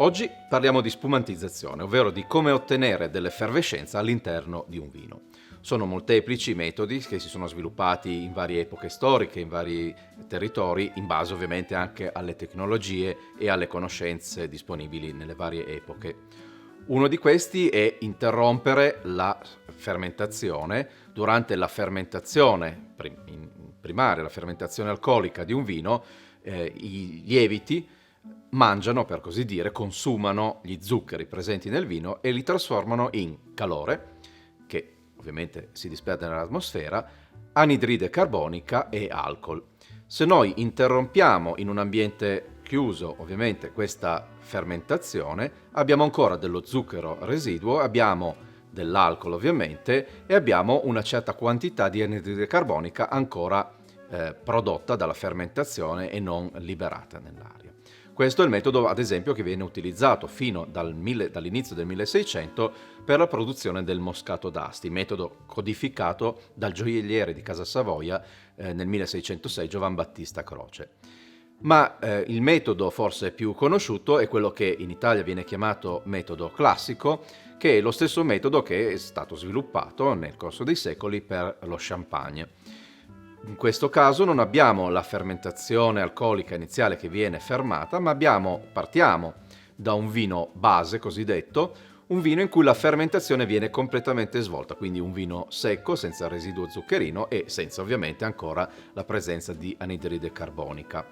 Oggi parliamo di spumantizzazione, ovvero di come ottenere dell'effervescenza all'interno di un vino. Sono molteplici i metodi che si sono sviluppati in varie epoche storiche, in vari territori, in base ovviamente anche alle tecnologie e alle conoscenze disponibili nelle varie epoche. Uno di questi è interrompere la fermentazione. Durante la fermentazione primaria, la fermentazione alcolica di un vino, i lieviti mangiano, per così dire, consumano gli zuccheri presenti nel vino e li trasformano in calore, che ovviamente si disperde nell'atmosfera, anidride carbonica e alcol. Se noi interrompiamo in un ambiente chiuso, ovviamente, questa fermentazione, abbiamo ancora dello zucchero residuo, abbiamo dell'alcol ovviamente e abbiamo una certa quantità di anidride carbonica ancora prodotta dalla fermentazione e non liberata nell'aria. Questo è il metodo, ad esempio, che viene utilizzato fino dall'inizio del 1600 per la produzione del moscato d'Asti, metodo codificato dal gioielliere di Casa Savoia nel 1606, Giovan Battista Croce. Ma il metodo forse più conosciuto è quello che in Italia viene chiamato metodo classico, che è lo stesso metodo che è stato sviluppato nel corso dei secoli per lo champagne. In questo caso non abbiamo la fermentazione alcolica iniziale che viene fermata, ma partiamo da un vino base cosiddetto, un vino in cui la fermentazione viene completamente svolta, quindi un vino secco, senza residuo zuccherino e senza ovviamente ancora la presenza di anidride carbonica.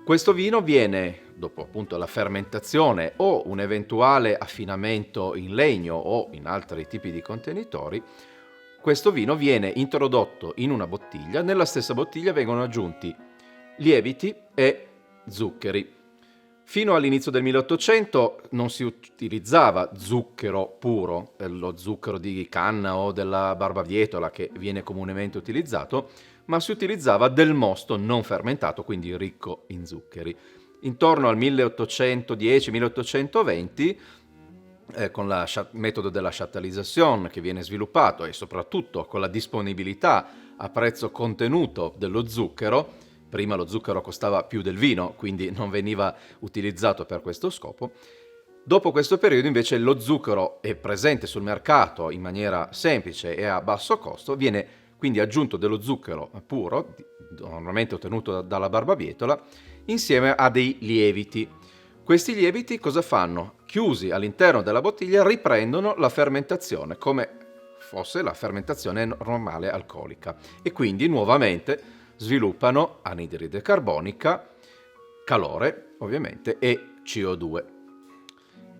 Questo vino viene, dopo appunto la fermentazione o un eventuale affinamento in legno o in altri tipi di contenitori, questo vino viene introdotto in una bottiglia, nella stessa bottiglia vengono aggiunti lieviti e zuccheri. Fino all'inizio del 1800 non si utilizzava zucchero puro, lo zucchero di canna o della barbabietola che viene comunemente utilizzato, ma si utilizzava del mosto non fermentato, quindi ricco in zuccheri. Intorno al 1810-1820 con il metodo della châtalisation che viene sviluppato e soprattutto con la disponibilità a prezzo contenuto dello zucchero, prima lo zucchero costava più del vino, quindi non veniva utilizzato per questo scopo. Dopo questo periodo invece lo zucchero è presente sul mercato in maniera semplice e a basso costo, viene quindi aggiunto dello zucchero puro, normalmente ottenuto dalla barbabietola, insieme a dei lieviti. Questi lieviti cosa fanno? Chiusi all'interno della bottiglia riprendono la fermentazione come fosse la fermentazione normale alcolica e quindi nuovamente sviluppano anidride carbonica, calore ovviamente e CO2.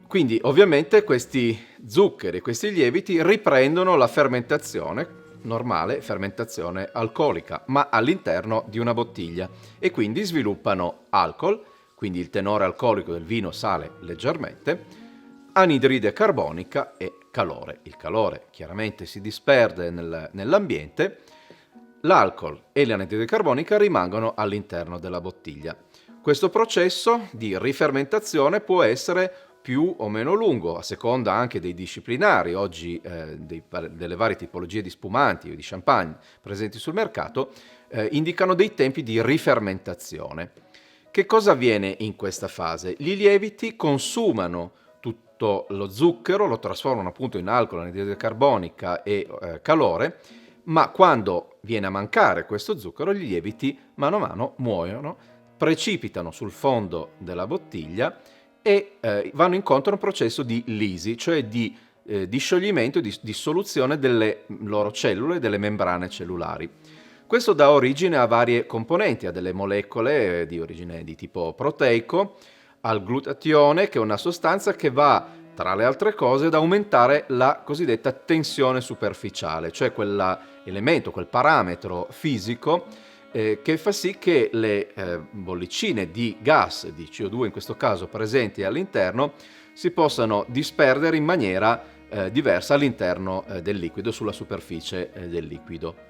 Quindi ovviamente questi zuccheri, questi lieviti riprendono la fermentazione normale, fermentazione alcolica, ma all'interno di una bottiglia e quindi sviluppano alcol, quindi il tenore alcolico del vino sale leggermente, anidride carbonica e calore. Il calore chiaramente si disperde nell'ambiente, l'alcol e l'anidride carbonica rimangono all'interno della bottiglia. Questo processo di rifermentazione può essere più o meno lungo, a seconda anche dei disciplinari. Oggi delle varie tipologie di spumanti o di champagne presenti sul mercato indicano dei tempi di rifermentazione. Che cosa avviene in questa fase? Gli lieviti consumano tutto lo zucchero, lo trasformano appunto in alcol, anidride carbonica e calore, ma quando viene a mancare questo zucchero, gli lieviti mano a mano muoiono, precipitano sul fondo della bottiglia e vanno incontro a un processo di lisi, cioè di scioglimento, di dissoluzione delle loro cellule, delle membrane cellulari. Questo dà origine a varie componenti, a delle molecole di origine di tipo proteico, al glutatione, che è una sostanza che va, tra le altre cose, ad aumentare la cosiddetta tensione superficiale, cioè quell'elemento, quel parametro fisico che fa sì che le bollicine di gas, di CO2 in questo caso, presenti all'interno, si possano disperdere in maniera diversa all'interno del liquido, sulla superficie del liquido.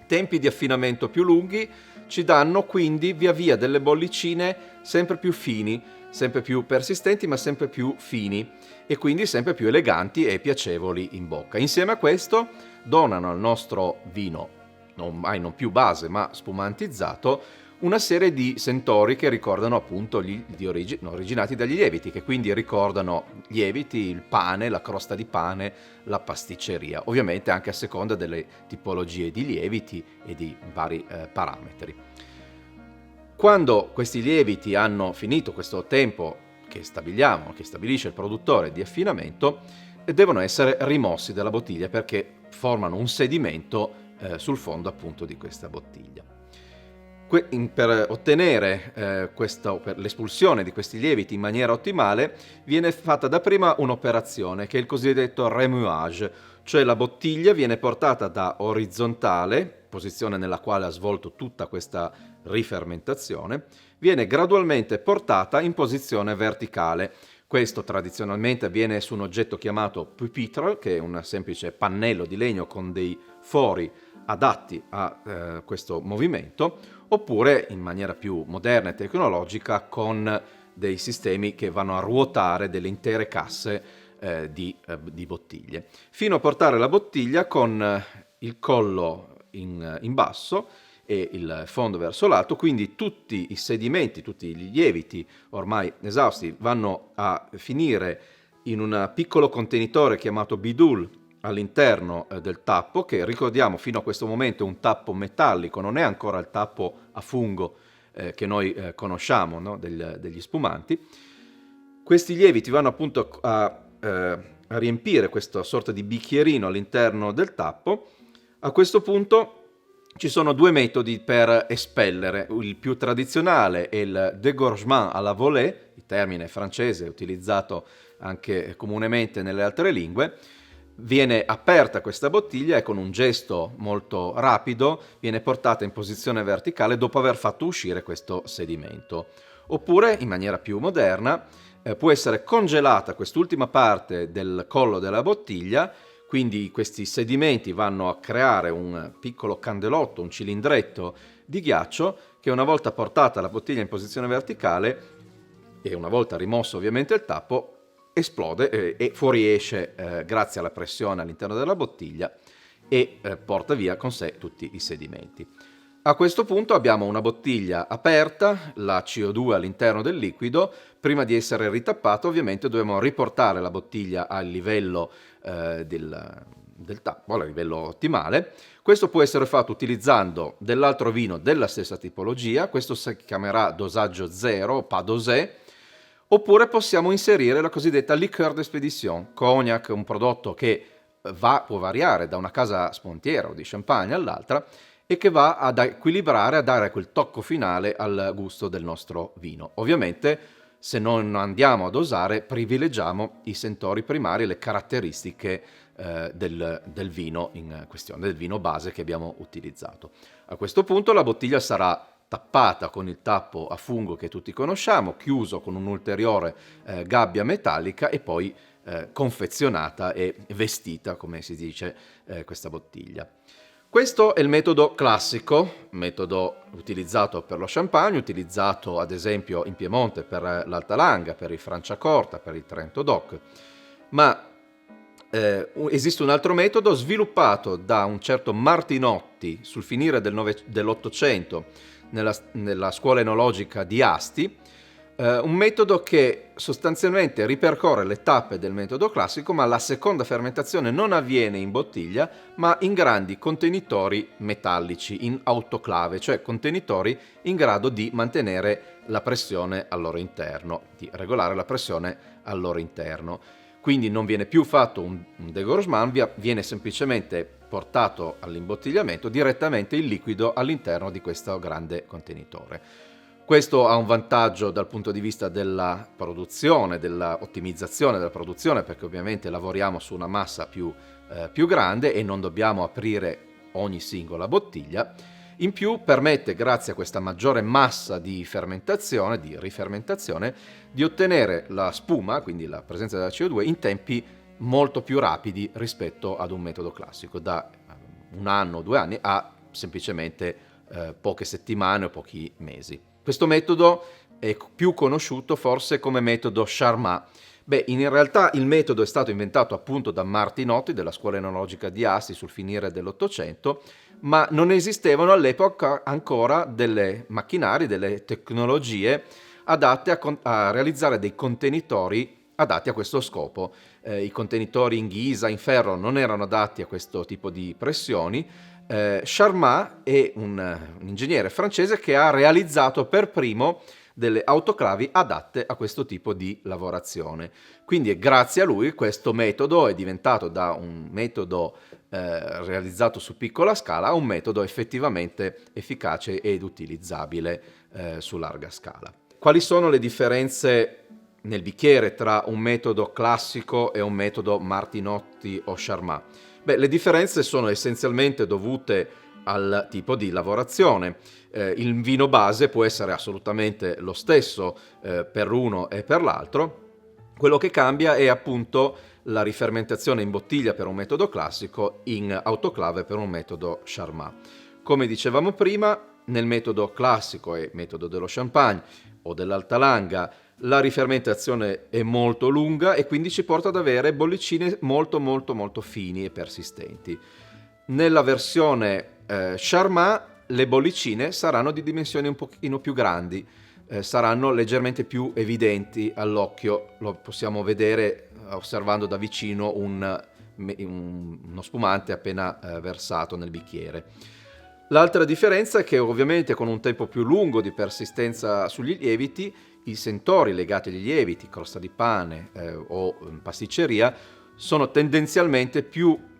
Tempi di affinamento più lunghi ci danno quindi via via delle bollicine sempre più fini, sempre più persistenti ma sempre più fini e quindi sempre più eleganti e piacevoli in bocca. Insieme a questo donano al nostro vino, non più base ma spumantizzato, una serie di sentori che ricordano appunto originati dagli lieviti, che quindi ricordano lieviti, il pane, la crosta di pane, la pasticceria, ovviamente anche a seconda delle tipologie di lieviti e di vari parametri. Quando questi lieviti hanno finito questo tempo che stabilisce il produttore di affinamento, devono essere rimossi dalla bottiglia perché formano un sedimento sul fondo appunto di questa bottiglia. Per ottenere per l'espulsione di questi lieviti in maniera ottimale viene fatta dapprima un'operazione che è il cosiddetto remuage, cioè la bottiglia viene portata da orizzontale, posizione nella quale ha svolto tutta questa rifermentazione, viene gradualmente portata in posizione verticale. Questo tradizionalmente avviene su un oggetto chiamato pupitre, che è un semplice pannello di legno con dei fori adatti a questo movimento, oppure in maniera più moderna e tecnologica con dei sistemi che vanno a ruotare delle intere casse di bottiglie, fino a portare la bottiglia con il collo in basso e il fondo verso l'alto, quindi tutti i sedimenti, tutti gli lieviti ormai esausti vanno a finire in un piccolo contenitore chiamato bidule all'interno del tappo, che ricordiamo fino a questo momento è un tappo metallico, non è ancora il tappo a fungo che noi conosciamo, no? degli spumanti. Questi lieviti vanno appunto a riempire questa sorta di bicchierino all'interno del tappo. A questo punto ci sono due metodi per espellere. Il più tradizionale è il dégorgement à la volée, il termine francese utilizzato anche comunemente nelle altre lingue. Viene aperta questa bottiglia e con un gesto molto rapido viene portata in posizione verticale dopo aver fatto uscire questo sedimento. Oppure, in maniera più moderna, può essere congelata quest'ultima parte del collo della bottiglia, quindi questi sedimenti vanno a creare un piccolo candelotto, un cilindretto di ghiaccio che una volta portata la bottiglia in posizione verticale e una volta rimosso ovviamente il tappo, esplode e fuoriesce grazie alla pressione all'interno della bottiglia e porta via con sé tutti i sedimenti. A questo punto abbiamo una bottiglia aperta, la CO2 all'interno del liquido. Prima di essere ritappata ovviamente dobbiamo riportare la bottiglia al livello del tappo, al livello ottimale. Questo può essere fatto utilizzando dell'altro vino della stessa tipologia, questo si chiamerà dosaggio zero, pas dosé, oppure possiamo inserire la cosiddetta liqueur d'expédition, cognac, un prodotto che può variare da una casa spontiera o di champagne all'altra e che va ad equilibrare, a dare quel tocco finale al gusto del nostro vino. Ovviamente, se non andiamo a dosare, privilegiamo i sentori primari, le caratteristiche del vino in questione, del vino base che abbiamo utilizzato. A questo punto la bottiglia sarà tappata con il tappo a fungo che tutti conosciamo, chiuso con un'ulteriore gabbia metallica e poi confezionata e vestita, come si dice, questa bottiglia. Questo è il metodo classico, metodo utilizzato per lo champagne, utilizzato ad esempio in Piemonte per l'Alta Langa, per il Franciacorta, per il Trento DOC, ma esiste un altro metodo sviluppato da un certo Martinotti sul finire dell'Ottocento nella scuola enologica di Asti, un metodo che sostanzialmente ripercorre le tappe del metodo classico, ma la seconda fermentazione non avviene in bottiglia, ma in grandi contenitori metallici, in autoclave, cioè contenitori in grado di mantenere la pressione al loro interno, di regolare la pressione al loro interno. Quindi non viene più fatto un dégorgement, viene semplicemente portato all'imbottigliamento direttamente il liquido all'interno di questo grande contenitore. Questo ha un vantaggio dal punto di vista della produzione, dell'ottimizzazione della produzione, perché ovviamente lavoriamo su una massa più grande e non dobbiamo aprire ogni singola bottiglia. In più permette, grazie a questa maggiore massa di fermentazione, di rifermentazione, di ottenere la spuma, quindi la presenza della CO2, in tempi molto più rapidi rispetto ad un metodo classico, da 1 anno o 2 anni a semplicemente poche settimane o pochi mesi. Questo metodo è più conosciuto forse come metodo Charmat, Beh, in realtà il metodo è stato inventato appunto da Martinotti della scuola enologica di Asti sul finire dell'Ottocento, ma non esistevano all'epoca ancora delle macchinari, delle tecnologie adatte a realizzare dei contenitori adatti a questo scopo. I contenitori in ghisa, in ferro, non erano adatti a questo tipo di pressioni. Charmat è un ingegnere francese che ha realizzato per primo delle autoclavi adatte a questo tipo di lavorazione. Quindi è grazie a lui questo metodo è diventato da un metodo realizzato su piccola scala a un metodo effettivamente efficace ed utilizzabile su larga scala. Quali sono le differenze nel bicchiere tra un metodo classico e un metodo Martinotti o Charmat? Beh, le differenze sono essenzialmente dovute al tipo di lavorazione. Il vino base può essere assolutamente lo stesso per uno e per l'altro. Quello che cambia è appunto la rifermentazione in bottiglia per un metodo classico, in autoclave per un metodo Charmat. Come dicevamo prima, nel metodo classico e metodo dello champagne o dell'altalanga la rifermentazione è molto lunga e quindi ci porta ad avere bollicine molto fini e persistenti. Nella versione Charmat le bollicine saranno di dimensioni un pochino più grandi, saranno leggermente più evidenti all'occhio, lo possiamo vedere osservando da vicino uno spumante appena versato nel bicchiere. L'altra differenza è che ovviamente con un tempo più lungo di persistenza sugli lieviti, i sentori legati agli lieviti, crosta di pane o pasticceria, sono tendenzialmente più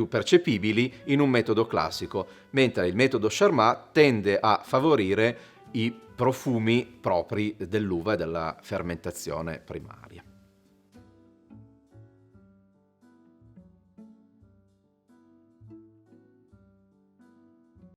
percepibili in un metodo classico, mentre il metodo Charmat tende a favorire i profumi propri dell'uva e della fermentazione primaria.